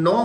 9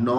9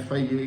FIA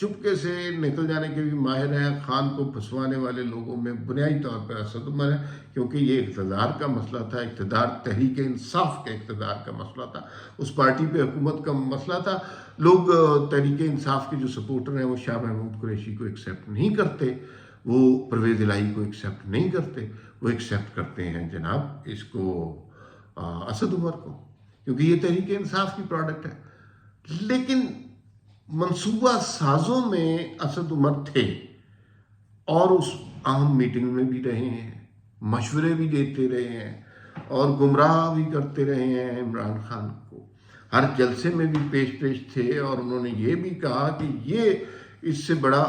چپکے سے نکل جانے کے بھی ماہر ہیں. خان کو پھنسوانے والے لوگوں میں بنیادی طور پر اسد عمر ہے، کیونکہ یہ اقتدار کا مسئلہ تھا، اقتدار تحریک انصاف کے اقتدار کا مسئلہ تھا، اس پارٹی پہ حکومت کا مسئلہ تھا. لوگ تحریک انصاف کے جو سپورٹر ہیں وہ شاہ محمود قریشی کو ایکسیپٹ نہیں کرتے، وہ پرویز الہی کو ایکسیپٹ نہیں کرتے، وہ ایکسیپٹ کرتے ہیں جناب اس کو اسد عمر کو، کیونکہ یہ تحریک انصاف کی پروڈکٹ ہے. لیکن منصوبہ سازوں میں اسد عمر تھے اور اس اہم میٹنگ میں بھی رہے ہیں، مشورے بھی دیتے رہے ہیں اور گمراہ بھی کرتے رہے ہیں عمران خان کو. ہر جلسے میں بھی پیش تھے اور انہوں نے یہ بھی کہا کہ یہ اس سے بڑا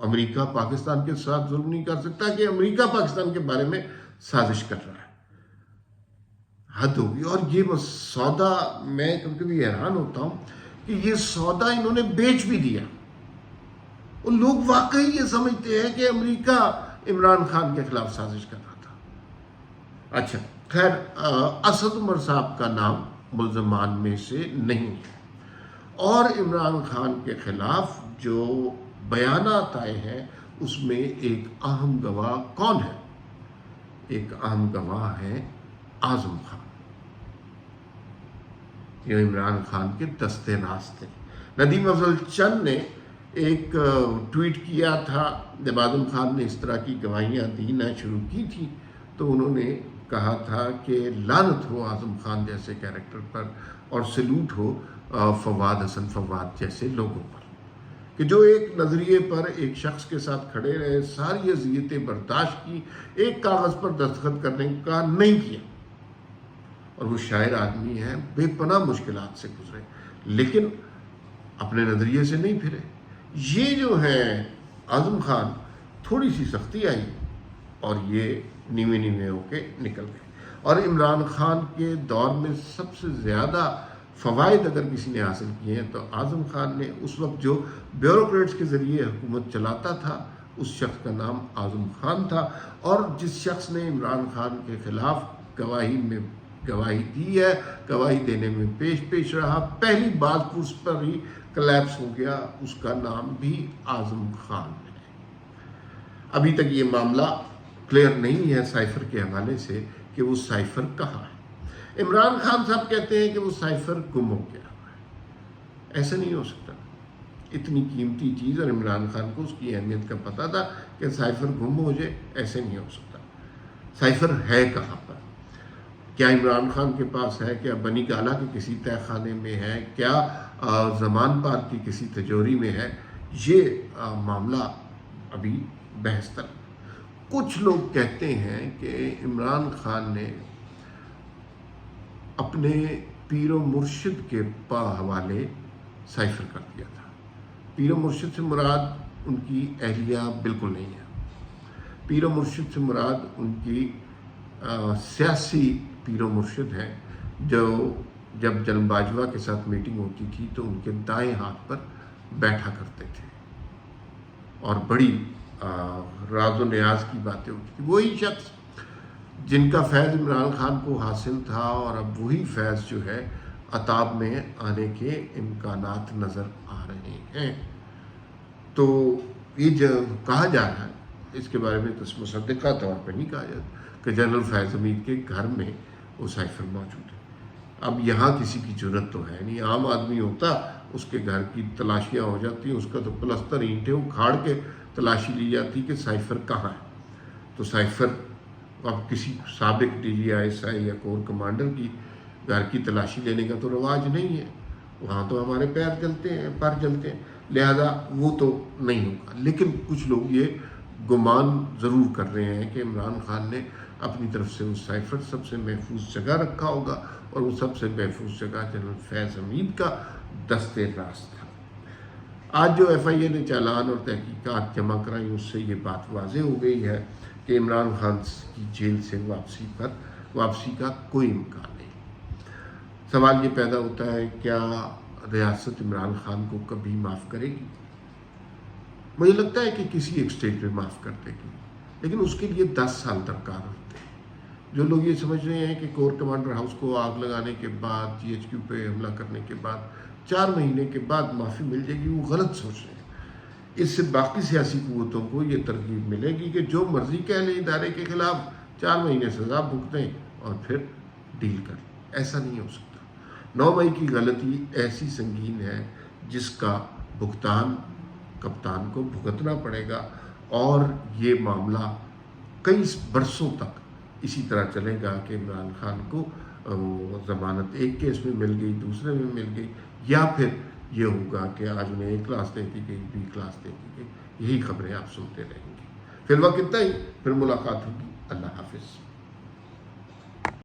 امریکہ پاکستان کے ساتھ ظلم نہیں کر سکتا، کہ امریکہ پاکستان کے بارے میں سازش کر رہا ہے. حد ہوگی. اور یہ سودا میں کبھی کبھی حیران ہوتا ہوں کہ یہ سودا انہوں نے بیچ بھی دیا. اور لوگ واقعی یہ سمجھتے ہیں کہ امریکہ عمران خان کے خلاف سازش کر رہا تھا. اچھا خیر، اسد عمر صاحب کا نام ملزمان میں سے نہیں ہے، اور عمران خان کے خلاف جو بیانات آئے ہیں اس میں ایک اہم گواہ کون ہے؟ ایک اہم گواہ ہے اعظم خان، یہ عمران خان کے دستے راست ہیں. ندیم افضل چند نے ایک ٹویٹ کیا تھا جب اعظم خان نے اس طرح کی گواہیاں دینا شروع کی تھی، تو انہوں نے کہا تھا کہ لعنت ہو اعظم خان جیسے کیریکٹر پر اور سلوٹ ہو فواد حسن فواد جیسے لوگوں پر، کہ جو ایک نظریے پر ایک شخص کے ساتھ کھڑے رہے، ساری اذیتیں برداشت کی، ایک کاغذ پر دستخط کرنے کا نہیں کیا. اور وہ شاعر آدمی ہے، بے پناہ مشکلات سے گزرے لیکن اپنے نظریے سے نہیں پھرے. یہ جو ہے اعظم خان، تھوڑی سی سختی آئی اور یہ نیوے نیوے ہو کے نکل گئے. اور عمران خان کے دور میں سب سے زیادہ فوائد اگر کسی نے حاصل کیے ہیں تو اعظم خان نے. اس وقت جو بیوروکریٹس کے ذریعے حکومت چلاتا تھا اس شخص کا نام اعظم خان تھا، اور جس شخص نے عمران خان کے خلاف گواہی دی ہے، گواہی دینے میں پیش رہا، پہلی باز پرس پر ہی کلیپس ہو گیا، اس کا نام بھی اعظم خان ہے. ابھی تک یہ معاملہ کلیئر نہیں ہے سائفر کے حوالے سے کہ وہ سائفر کہاں ہے. عمران خان صاحب کہتے ہیں کہ وہ سائفر گم ہو گیا. ایسا نہیں ہو سکتا، اتنی قیمتی چیز، اور عمران خان کو اس کی اہمیت کا پتہ تھا کہ سائفر گم ہو جائے، ایسے نہیں ہو سکتا. سائفر ہے کہاں پر؟ کیا عمران خان کے پاس ہے؟ کیا بنی گالہ کے کسی تہہ خانے میں ہے؟ کیا زمان پارک کی کسی تجوری میں ہے؟ یہ معاملہ ابھی بحث تک. کچھ لوگ کہتے ہیں کہ عمران خان نے اپنے پیر و مرشد کے حوالے سائفر کر دیا تھا. پیر و مرشد سے مراد ان کی اہلیہ بالکل نہیں ہے. پیر و مرشد سے مراد ان کی سیاسی پیر و مرشد ہیں، جو جب جنرل باجوہ کے ساتھ میٹنگ ہوتی تھی تو ان کے دائیں ہاتھ پر بیٹھا کرتے تھے اور بڑی راز و نیاز کی باتیں ہوتی تھی. وہی شخص جن کا فیض عمران خان کو حاصل تھا، اور اب وہی فیض جو ہے عطاب میں آنے کے امکانات نظر آ رہے ہیں. تو یہ جو کہا جا رہا ہے اس کے بارے میں تو مصدقہ طور پر نہیں کہا جاتا کہ جنرل فیض حمید کے گھر میں وہ سائفر موجود ہے. اب یہاں کسی کی جرت تو ہے نہیں، عام آدمی ہوتا اس کے گھر کی تلاشیاں ہو جاتی، اس کا تو پلستر اینٹیں اکھاڑ کے تلاشی لی جاتی کہ سائفر کہاں ہے. تو سائفر اب کسی سابق DGI یا کور کمانڈر کی گھر کی تلاشی لینے کا تو رواج نہیں ہے، وہاں تو ہمارے پیر چلتے ہیں، پر چلتے ہیں، لہذا وہ تو نہیں ہوگا. لیکن کچھ لوگ یہ گمان ضرور کر رہے ہیں کہ عمران خان نے اپنی طرف سے اس سائفر سب سے محفوظ جگہ رکھا ہوگا، اور وہ سب سے محفوظ جگہ جنرل فیض حمید کا دستے راست تھا. آج جو FIA نے چالان اور تحقیقات جمع کرائی اس سے یہ بات واضح ہو گئی ہے کہ عمران خان کی جیل سے واپسی کا کوئی امکان نہیں. سوال یہ پیدا ہوتا ہے کیا ریاست عمران خان کو کبھی معاف کرے گی؟ مجھے لگتا ہے کہ کسی ایک سٹیج پہ معاف کر دے گی، لیکن اس کے لیے 10 سال درکار ہوتے ہیں. جو لوگ یہ سمجھ رہے ہیں کہ کور کمانڈر ہاؤس کو آگ لگانے کے بعد، GHQ پہ حملہ کرنے کے بعد 4 مہینے کے بعد معافی مل جائے گی، وہ غلط سوچ رہے ہیں۔ اس سے باقی سیاسی قوتوں کو یہ ترغیب ملے گی کہ جو مرضی کہہ لیں ادارے کے خلاف، 4 مہینے سزا بھگتیں اور پھر ڈیل کر لیں۔ ایسا نہیں ہو سکتا۔ 9 مئی کی غلطی ایسی سنگین ہے جس کا بھگتان کپتان کو بھگتنا پڑے گا، اور یہ معاملہ کئی برسوں تک اسی طرح چلے گا کہ عمران خان کو ضمانت ایک کیس میں مل گئی، دوسرے میں مل گئی، یا پھر یہ ہوگا کہ آج انہیں A کلاس دے دی گئی، B کلاس دے دی گئی۔ یہی خبریں آپ سنتے رہیں گے۔ فی الوقت اتنا ہی، پھر ملاقات ہوگی۔ اللہ حافظ۔